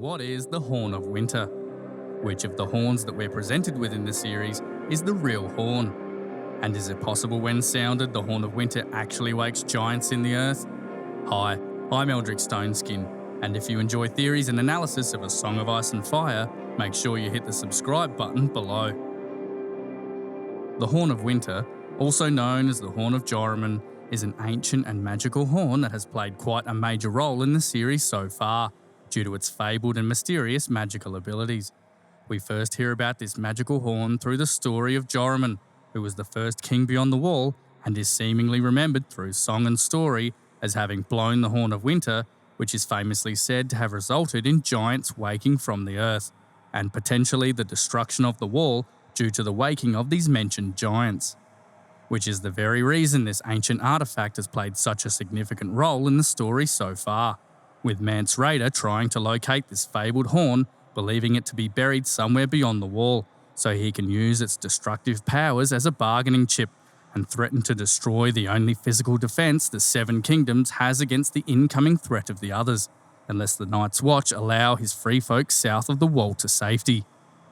what is the Horn of Winter? Which of the horns that we're presented with in the series is the real horn? And is it possible when sounded the Horn of Winter actually wakes giants in the earth? Hi, I'm Eldrick Stoneskin, and if you enjoy theories and analysis of A Song of Ice and Fire, make sure you hit the subscribe button below. The Horn of Winter, also known as the Horn of Joramun, is an ancient and magical horn that has played quite a major role in the series so far, due to its fabled and mysterious magical abilities. We first hear about this magical horn through the story of Joramun, who was the first king beyond the wall and is seemingly remembered through song and story as having blown the Horn of Winter, which is famously said to have resulted in giants waking from the earth, and potentially the destruction of the wall due to the waking of these mentioned giants. Which is the very reason this ancient artifact has played such a significant role in the story so far, with Mance Rayder trying to locate this fabled horn, believing it to be buried somewhere beyond the wall, so he can use its destructive powers as a bargaining chip and threaten to destroy the only physical defence the Seven Kingdoms has against the incoming threat of the others, unless the Night's Watch allow his free folk south of the wall to safety.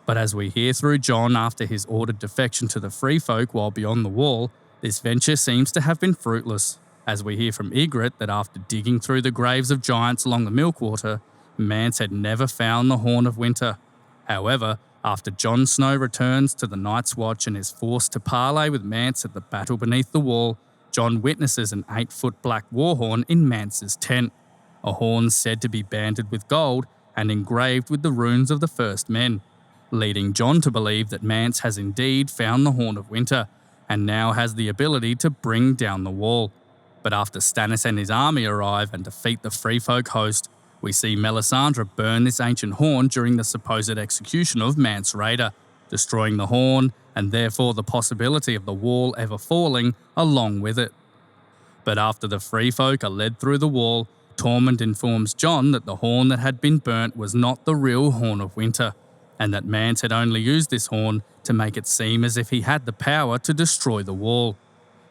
But as we hear through John after his ordered defection to the free folk while beyond the wall, this venture seems to have been fruitless, as we hear from Ygritte that after digging through the graves of giants along the Milkwater, Mance had never found the Horn of Winter. However, after Jon Snow returns to the Night's Watch and is forced to parley with Mance at the battle beneath the wall, Jon witnesses an 8-foot black warhorn in Mance's tent, a horn said to be banded with gold and engraved with the runes of the First Men, leading Jon to believe that Mance has indeed found the Horn of Winter and now has the ability to bring down the wall. But after Stannis and his army arrive and defeat the Free Folk host, we see Melisandre burn this ancient horn during the supposed execution of Mance Rayder, destroying the horn and therefore the possibility of the wall ever falling along with it. But after the Free Folk are led through the wall, Tormund informs Jon that the horn that had been burnt was not the real Horn of Winter, and that Mance had only used this horn to make it seem as if he had the power to destroy the wall,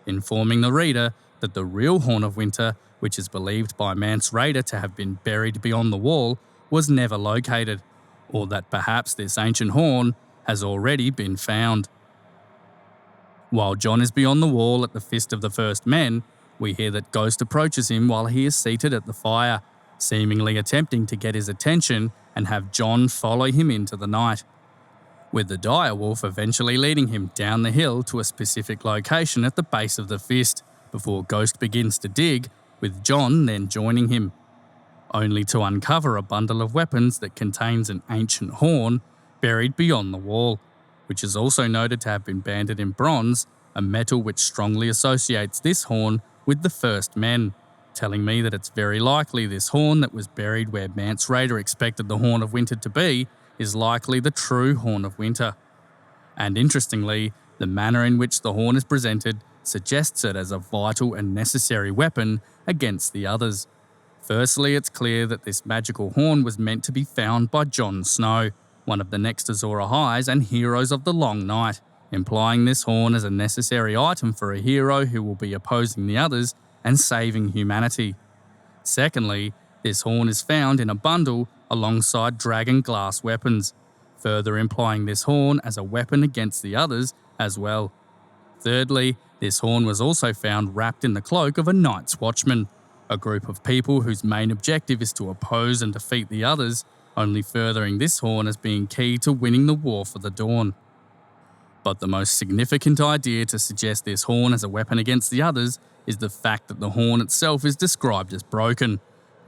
informing the reader that the real Horn of Winter, which is believed by Mance Rayder to have been buried beyond the wall, was never located, or that perhaps this ancient horn has already been found. While Jon is beyond the wall at the Fist of the First Men, we hear that Ghost approaches him while he is seated at the fire, seemingly attempting to get his attention and have Jon follow him into the night, with the direwolf eventually leading him down the hill to a specific location at the base of the fist before Ghost begins to dig, with Jon then joining him, only to uncover a bundle of weapons that contains an ancient horn buried beyond the wall, which is also noted to have been banded in bronze, a metal which strongly associates this horn with the First Men, telling me that it's very likely this horn that was buried where Mance Rayder expected the Horn of Winter to be is likely the true Horn of Winter. And interestingly, the manner in which the horn is presented suggests it as a vital and necessary weapon against the others. Firstly, it's clear that this magical horn was meant to be found by Jon Snow, one of the next Azor Ahais and heroes of the Long Night, implying this horn as a necessary item for a hero who will be opposing the others and saving humanity. Secondly, this horn is found in a bundle alongside dragon glass weapons, further implying this horn as a weapon against the others as well. Thirdly, this horn was also found wrapped in the cloak of a Night's Watchman, a group of people whose main objective is to oppose and defeat the others, only furthering this horn as being key to winning the War for the Dawn. But the most significant idea to suggest this horn as a weapon against the others is the fact that the horn itself is described as broken,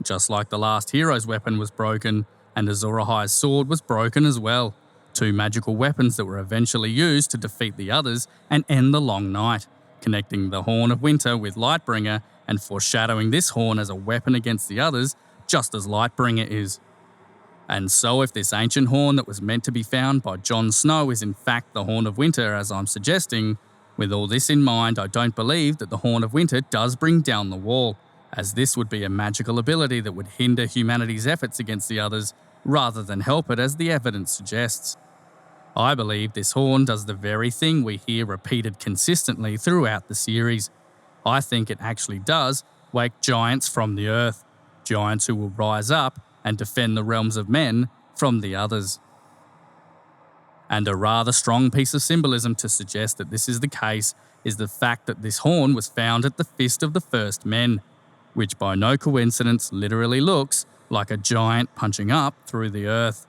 just like the last hero's weapon was broken, and Azor Ahai's sword was broken as well, two magical weapons that were eventually used to defeat the others and end the Long Night, connecting the Horn of Winter with Lightbringer and foreshadowing this horn as a weapon against the others, just as Lightbringer is. And so if this ancient horn that was meant to be found by Jon Snow is in fact the Horn of Winter, as I'm suggesting, with all this in mind, I don't believe that the Horn of Winter does bring down the wall, as this would be a magical ability that would hinder humanity's efforts against the others, rather than help it as the evidence suggests. I believe this horn does the very thing we hear repeated consistently throughout the series. I think it actually does wake giants from the earth, giants who will rise up and defend the realms of men from the others. And a rather strong piece of symbolism to suggest that this is the case is the fact that this horn was found at the fist of the first men, which by no coincidence literally looks like a giant punching up through the earth,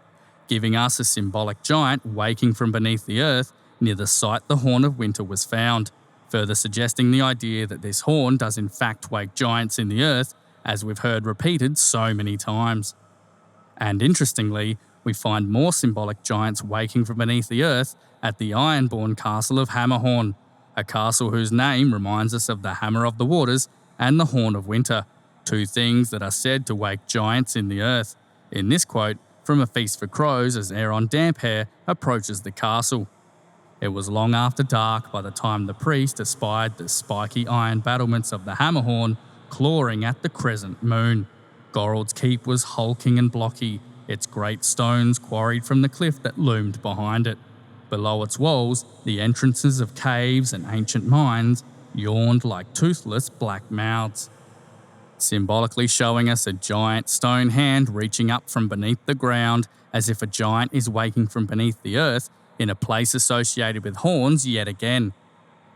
giving us a symbolic giant waking from beneath the earth near the site the Horn of Winter was found, further suggesting the idea that this horn does in fact wake giants in the earth, as we've heard repeated so many times. And interestingly, we find more symbolic giants waking from beneath the earth at the Ironborn castle of Hammerhorn, a castle whose name reminds us of the Hammer of the Waters and the Horn of Winter, two things that are said to wake giants in the earth. In this quote, from A Feast for Crows as Aaron Damphair approaches the castle. It was long after dark by the time the priest espied the spiky iron battlements of the Hammerhorn clawing at the crescent moon. Gorald's keep was hulking and blocky, its great stones quarried from the cliff that loomed behind it. Below its walls, the entrances of caves and ancient mines yawned like toothless black mouths, symbolically showing us a giant stone hand reaching up from beneath the ground, as if a giant is waking from beneath the earth in a place associated with horns yet again.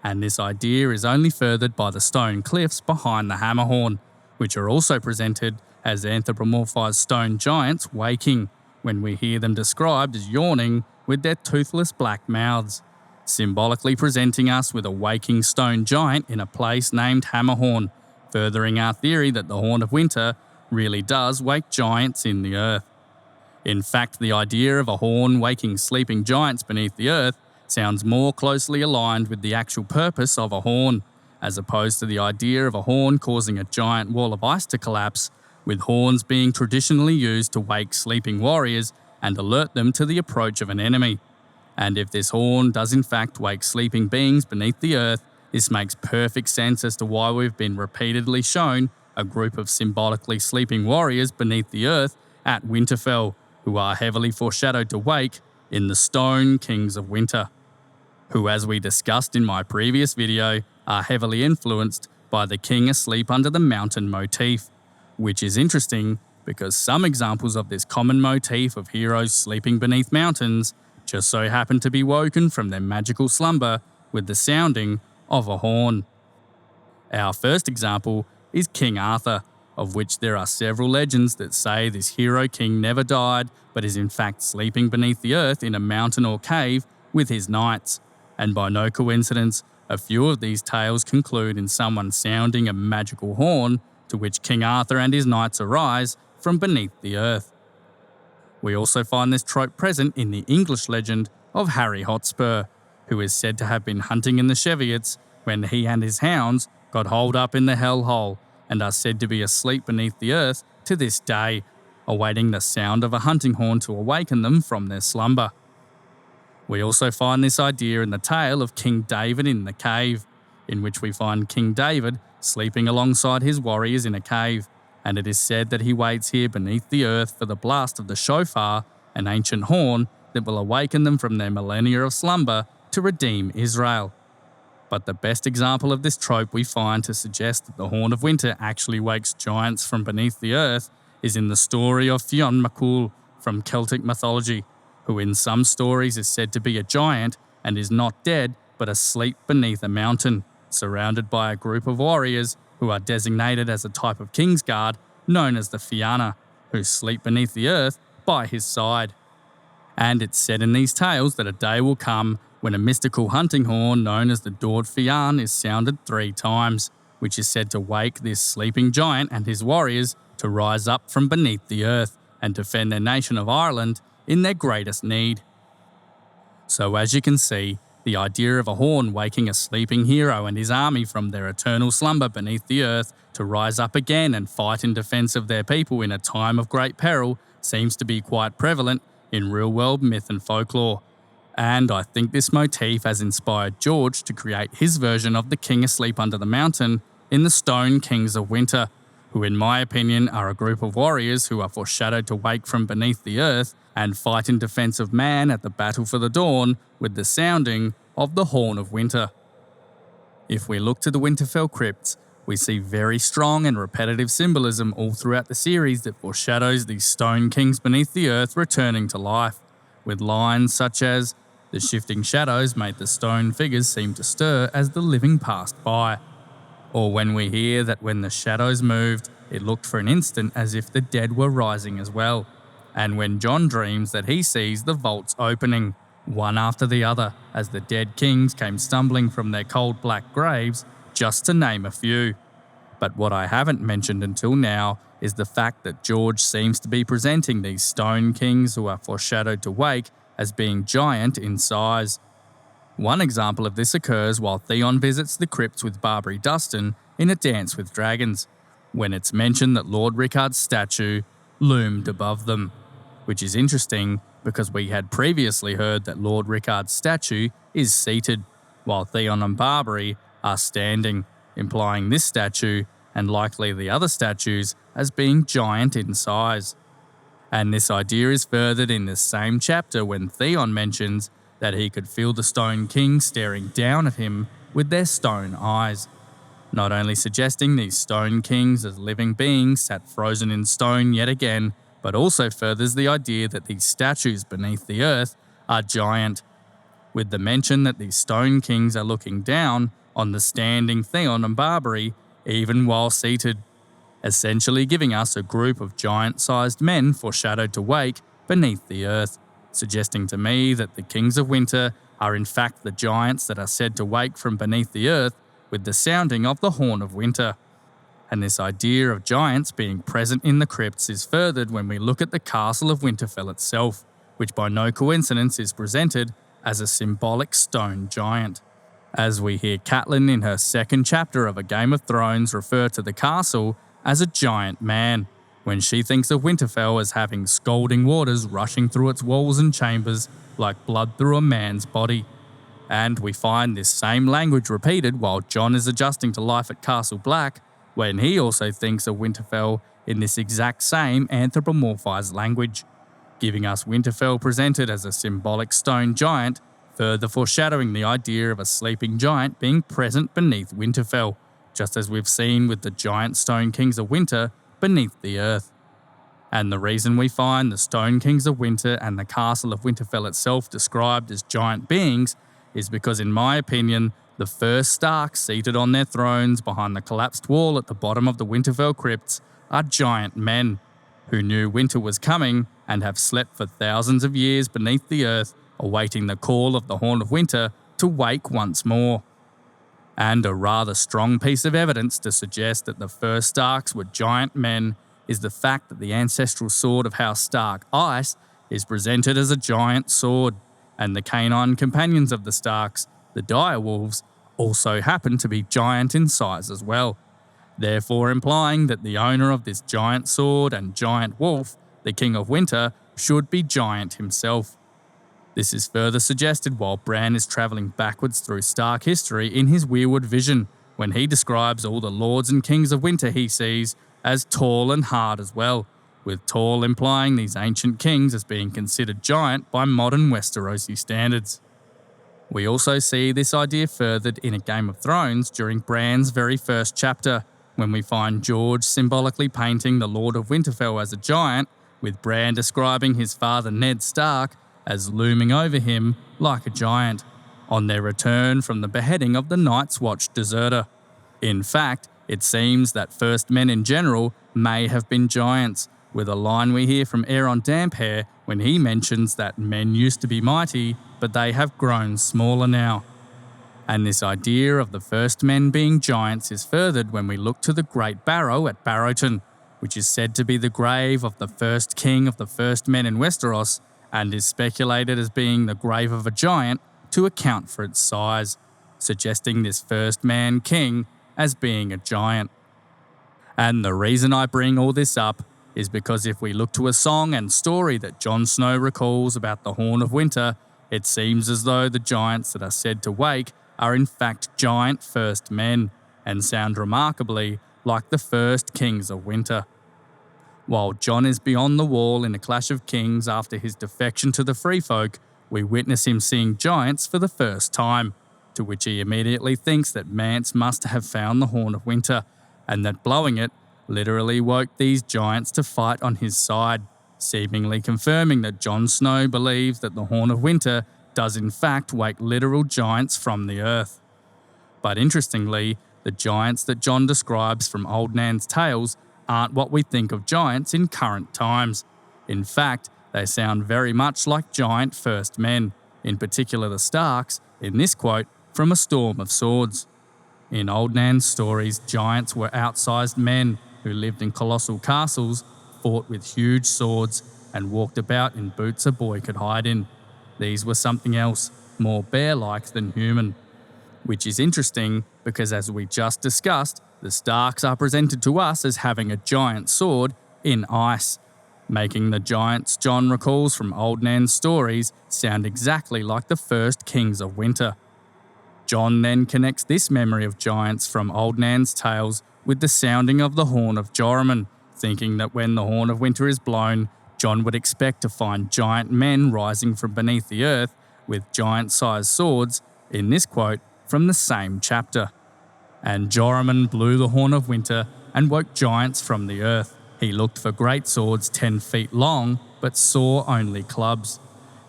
And this idea is only furthered by the stone cliffs behind the Hammerhorn, which are also presented as anthropomorphized stone giants waking, when we hear them described as yawning with their toothless black mouths, symbolically presenting us with a waking stone giant in a place named Hammerhorn, furthering our theory that the Horn of Winter really does wake giants in the earth. In fact, the idea of a horn waking sleeping giants beneath the earth sounds more closely aligned with the actual purpose of a horn, as opposed to the idea of a horn causing a giant wall of ice to collapse, with horns being traditionally used to wake sleeping warriors and alert them to the approach of an enemy. And if this horn does in fact wake sleeping beings beneath the earth, this makes perfect sense as to why we've been repeatedly shown a group of symbolically sleeping warriors beneath the earth at Winterfell, who are heavily foreshadowed to wake in the Stone Kings of Winter, who, as we discussed in my previous video, are heavily influenced by the king asleep under the mountain motif, which is interesting because some examples of this common motif of heroes sleeping beneath mountains just so happen to be woken from their magical slumber with the sounding of a horn. Our first example is King Arthur, of which there are several legends that say this hero king never died but is in fact sleeping beneath the earth in a mountain or cave with his knights. And by no coincidence, a few of these tales conclude in someone sounding a magical horn to which King Arthur and his knights arise from beneath the earth. We also find this trope present in the English legend of Harry Hotspur, who is said to have been hunting in the Cheviots when he and his hounds got holed up in the hellhole and are said to be asleep beneath the earth to this day, awaiting the sound of a hunting horn to awaken them from their slumber. We also find this idea in the tale of King David in the cave, in which we find King David sleeping alongside his warriors in a cave, and it is said that he waits here beneath the earth for the blast of the shofar, an ancient horn that will awaken them from their millennia of slumber to redeem Israel. But the best example of this trope we find to suggest that the Horn of Winter actually wakes giants from beneath the earth is in the story of Fionn McCool from Celtic mythology, who in some stories is said to be a giant and is not dead but asleep beneath a mountain, surrounded by a group of warriors who are designated as a type of Kingsguard known as the Fianna, who sleep beneath the earth by his side. And it's said in these tales that a day will come when a mystical hunting horn known as the Dord Fiann is sounded 3 times, which is said to wake this sleeping giant and his warriors to rise up from beneath the earth and defend their nation of Ireland in their greatest need. So as you can see, the idea of a horn waking a sleeping hero and his army from their eternal slumber beneath the earth to rise up again and fight in defence of their people in a time of great peril seems to be quite prevalent in real-world myth and folklore. And I think this motif has inspired George to create his version of the king asleep under the mountain in the Stone Kings of Winter, who in my opinion are a group of warriors who are foreshadowed to wake from beneath the earth and fight in defence of man at the battle for the dawn with the sounding of the Horn of Winter. If we look to the Winterfell crypts, We see very strong and repetitive symbolism all throughout the series that foreshadows these stone kings beneath the earth returning to life, with lines such as, "The shifting shadows made the stone figures seem to stir as the living passed by," or when we hear that when the shadows moved, it looked for an instant as if the dead were rising as well, and when John dreams that he sees the vaults opening, one after the other, as the dead kings came stumbling from their cold black graves, just to name a few. But what I haven't mentioned until now is the fact that George seems to be presenting these stone kings who are foreshadowed to wake as being giant in size. One example of this occurs while Theon visits the crypts with Barbary Dustin in A Dance with Dragons, when it's mentioned that Lord Rickard's statue loomed above them, which is interesting because we had previously heard that Lord Rickard's statue is seated, while Theon and Barbary are standing, implying this statue, and likely the other statues, as being giant in size. And this idea is furthered in this same chapter when Theon mentions that he could feel the Stone King staring down at him with their stone eyes, not only suggesting these Stone Kings as living beings sat frozen in stone yet again, but also furthers the idea that these statues beneath the earth are giant, with the mention that these Stone Kings are looking down on the standing Theon and Barbary even while seated, essentially giving us a group of giant-sized men foreshadowed to wake beneath the earth, suggesting to me that the Kings of Winter are in fact the giants that are said to wake from beneath the earth with the sounding of the Horn of Winter. And this idea of giants being present in the crypts is furthered when we look at the castle of Winterfell itself, which by no coincidence is presented as a symbolic stone giant. As we hear Catelyn in her second chapter of A Game of Thrones refer to the castle as a giant man, when she thinks of Winterfell as having scalding waters rushing through its walls and chambers like blood through a man's body. And we find this same language repeated while Jon is adjusting to life at Castle Black, when he also thinks of Winterfell in this exact same anthropomorphized language, giving us Winterfell presented as a symbolic stone giant, further foreshadowing the idea of a sleeping giant being present beneath Winterfell, just as we've seen with the giant Stone Kings of Winter beneath the earth. And the reason we find the Stone Kings of Winter and the Castle of Winterfell itself described as giant beings is because, in my opinion, the first Starks seated on their thrones behind the collapsed wall at the bottom of the Winterfell crypts are giant men who knew winter was coming and have slept for thousands of years beneath the earth, awaiting the call of the Horn of Winter to wake once more. And a rather strong piece of evidence to suggest that the first Starks were giant men is the fact that the ancestral sword of House Stark, Ice, is presented as a giant sword, and the canine companions of the Starks, the direwolves, also happen to be giant in size as well, therefore implying that the owner of this giant sword and giant wolf, the King of Winter, should be giant himself. This is further suggested while Bran is travelling backwards through Stark history in his Weirwood vision, when he describes all the lords and kings of winter he sees as tall and hard as well, with tall implying these ancient kings as being considered giant by modern Westerosi standards. We also see this idea furthered in A Game of Thrones during Bran's very first chapter, when we find George symbolically painting the Lord of Winterfell as a giant, with Bran describing his father Ned Stark as looming over him like a giant, on their return from the beheading of the Night's Watch deserter. In fact, it seems that first men in general may have been giants, with a line we hear from Aeron Damphair when he mentions that men used to be mighty, but they have grown smaller now. And this idea of the first men being giants is furthered when we look to the Great Barrow at Barrowton, which is said to be the grave of the first king of the first men in Westeros, and is speculated as being the grave of a giant to account for its size, suggesting this first man king as being a giant. And the reason I bring all this up is because if we look to a song and story that Jon Snow recalls about the Horn of Winter, it seems as though the giants that are said to wake are in fact giant first men, and sound remarkably like the first kings of winter. While Jon is beyond the wall in A Clash of Kings after his defection to the Free Folk, we witness him seeing giants for the first time, to which he immediately thinks that Mance must have found the Horn of Winter, and that blowing it literally woke these giants to fight on his side, seemingly confirming that Jon Snow believes that the Horn of Winter does in fact wake literal giants from the earth. But interestingly, the giants that Jon describes from Old Nan's tales aren't what we think of giants in current times. In fact, they sound very much like giant first men, in particular the Starks, in this quote, from A Storm of Swords. In Old Nan's stories, giants were outsized men who lived in colossal castles, fought with huge swords, and walked about in boots a boy could hide in. These were something else, more bear-like than human. Which is interesting because, as we just discussed, the Starks are presented to us as having a giant sword in ice, making the giants Jon recalls from Old Nan's stories sound exactly like the first kings of winter. Jon then connects this memory of giants from Old Nan's tales with the sounding of the horn of Joramun, thinking that when the horn of winter is blown, Jon would expect to find giant men rising from beneath the earth with giant-sized swords, in this quote, from the same chapter. And Joramun blew the horn of winter and woke giants from the earth. He looked for great swords 10 feet long, but saw only clubs,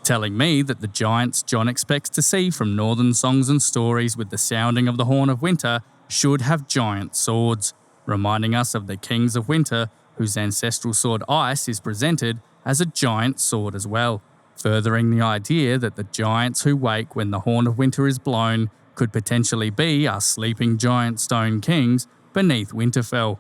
telling me that the giants Jon expects to see from northern songs and stories with the sounding of the horn of winter should have giant swords, reminding us of the kings of winter whose ancestral sword Ice is presented as a giant sword as well, furthering the idea that the giants who wake when the horn of winter is blown could potentially be our sleeping giant stone kings beneath Winterfell.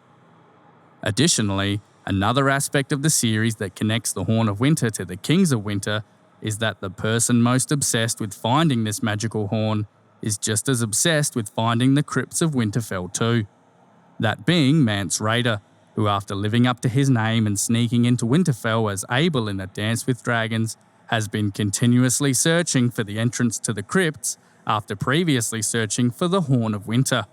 Additionally, another aspect of the series that connects the Horn of Winter to the Kings of Winter is that the person most obsessed with finding this magical horn is just as obsessed with finding the crypts of Winterfell too. That being Mance Rayder, who after living up to his name and sneaking into Winterfell as Abel in A Dance with Dragons, has been continuously searching for the entrance to the crypts after previously searching for the Horn of Winter,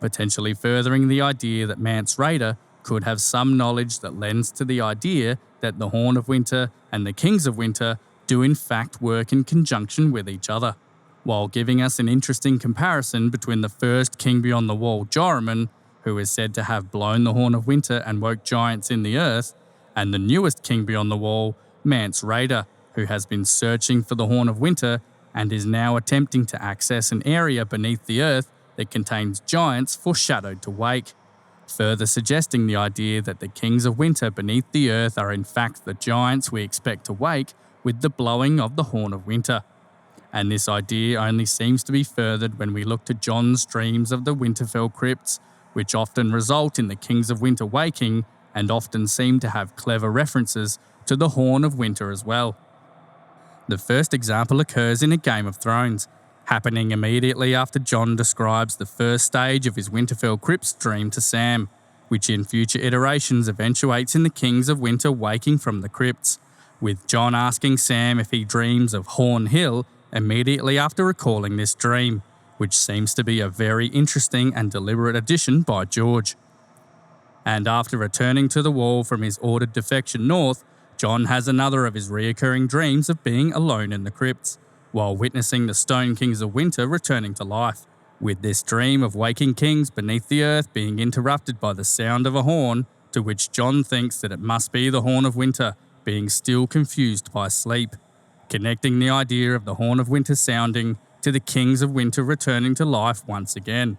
potentially furthering the idea that Mance Rayder could have some knowledge that lends to the idea that the Horn of Winter and the Kings of Winter do in fact work in conjunction with each other, while giving us an interesting comparison between the first King Beyond the Wall, Joramun, who is said to have blown the Horn of Winter and woke giants in the earth, and the newest King Beyond the Wall, Mance Rayder, who has been searching for the Horn of Winter and is now attempting to access an area beneath the earth that contains giants foreshadowed to wake, further suggesting the idea that the Kings of Winter beneath the earth are in fact the giants we expect to wake with the blowing of the Horn of Winter. And this idea only seems to be furthered when we look to Jon's dreams of the Winterfell crypts, which often result in the Kings of Winter waking and often seem to have clever references to the Horn of Winter as well. The first example occurs in A Game of Thrones, happening immediately after Jon describes the first stage of his Winterfell crypts dream to Sam, which in future iterations eventuates in the Kings of Winter waking from the crypts, with Jon asking Sam if he dreams of Horn Hill immediately after recalling this dream, which seems to be a very interesting and deliberate addition by George. And after returning to the Wall from his ordered defection north, Jon has another of his reoccurring dreams of being alone in the crypts, while witnessing the Stone Kings of Winter returning to life, with this dream of waking kings beneath the earth being interrupted by the sound of a horn, to which Jon thinks that it must be the Horn of Winter, being still confused by sleep, connecting the idea of the Horn of Winter sounding to the Kings of Winter returning to life once again,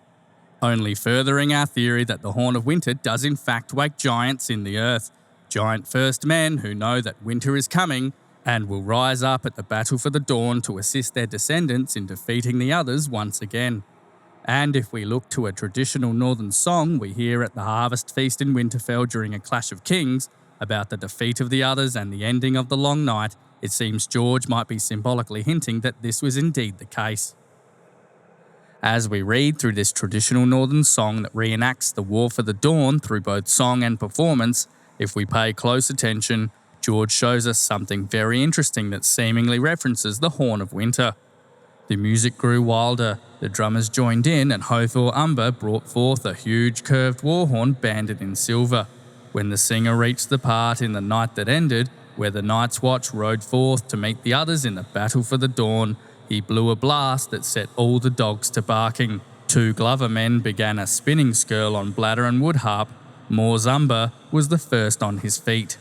only furthering our theory that the Horn of Winter does in fact wake giants in the earth, giant first men who know that winter is coming and will rise up at the Battle for the Dawn to assist their descendants in defeating the others once again. And if we look to a traditional northern song we hear at the harvest feast in Winterfell during a clash of kings, about the defeat of the others and the ending of the long night, it seems George might be symbolically hinting that this was indeed the case. As we read through this traditional northern song that reenacts the War for the Dawn through both song and performance, if we pay close attention, George shows us something very interesting that seemingly references the Horn of Winter. The music grew wilder, the drummers joined in, and Hothor Umber brought forth a huge curved war horn banded in silver. When the singer reached the part in the night that ended, where the Night's Watch rode forth to meet the others in the Battle for the Dawn, he blew a blast that set all the dogs to barking, two Glover men began a spinning skirl on bladder and wood harp, Morzumba was the first on his feet.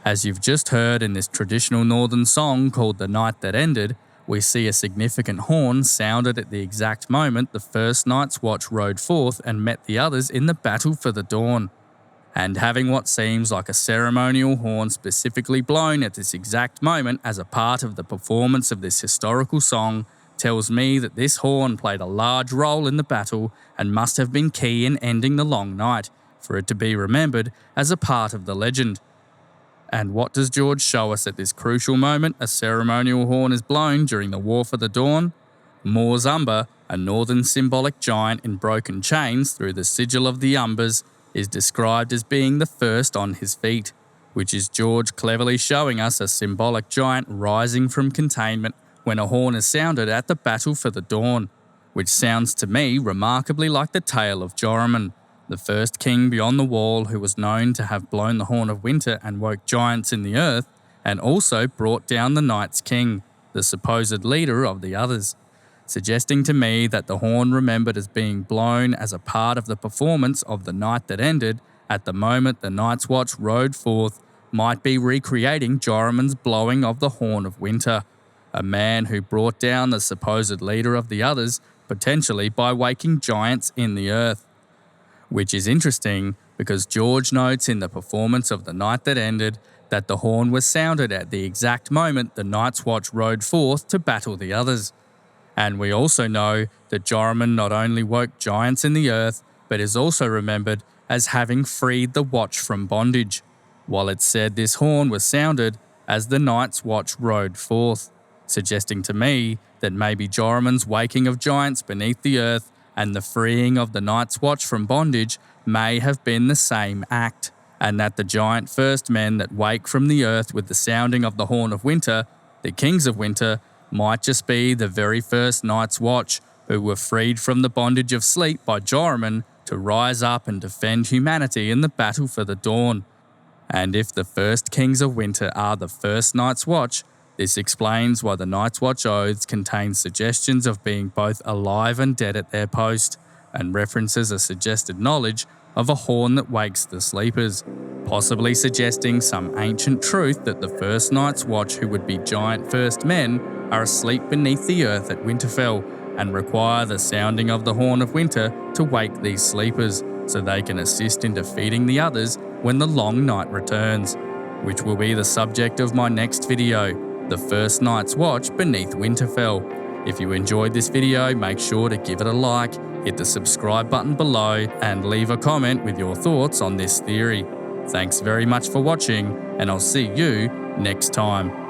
As you've just heard in this traditional northern song called The Night That Ended, we see a significant horn sounded at the exact moment the first night's watch rode forth and met the others in the battle for the dawn. And having what seems like a ceremonial horn specifically blown at this exact moment as a part of the performance of this historical song tells me that this horn played a large role in the battle and must have been key in ending the long night, for it to be remembered as a part of the legend. And what does George show us at this crucial moment a ceremonial horn is blown during the War for the Dawn? Morzumba, a northern symbolic giant in broken chains through the sigil of the Umbers, is described as being the first on his feet, which is George cleverly showing us a symbolic giant rising from containment when a horn is sounded at the Battle for the Dawn, which sounds to me remarkably like the tale of Joramun, the first king beyond the wall who was known to have blown the horn of winter and woke giants in the earth, and also brought down the Night's King, the supposed leader of the others, suggesting to me that the horn remembered as being blown as a part of the performance of the night that ended at the moment the Night's Watch rode forth might be recreating Joramun's blowing of the horn of winter, a man who brought down the supposed leader of the others, potentially by waking giants in the earth. Which is interesting because George notes in the performance of the night that ended that the horn was sounded at the exact moment the Night's Watch rode forth to battle the others. And we also know that Joramun not only woke giants in the earth, but is also remembered as having freed the watch from bondage, while it's said this horn was sounded as the Night's Watch rode forth, suggesting to me that maybe Joramun's waking of giants beneath the earth and the freeing of the Night's Watch from bondage may have been the same act, and that the giant first men that wake from the earth with the sounding of the horn of winter, the kings of winter, might just be the very first Night's Watch who were freed from the bondage of sleep by Joramun to rise up and defend humanity in the battle for the dawn. And if the first kings of winter are the first Night's Watch, this explains why the Night's Watch oaths contain suggestions of being both alive and dead at their post, and references a suggested knowledge of a horn that wakes the sleepers, possibly suggesting some ancient truth that the first Night's Watch who would be giant first men are asleep beneath the earth at Winterfell and require the sounding of the horn of winter to wake these sleepers so they can assist in defeating the others when the long night returns, which will be the subject of my next video, the first Night's Watch beneath Winterfell. If you enjoyed this video, make sure to give it a like, hit the subscribe button below, and leave a comment with your thoughts on this theory. Thanks very much for watching, and I'll see you next time.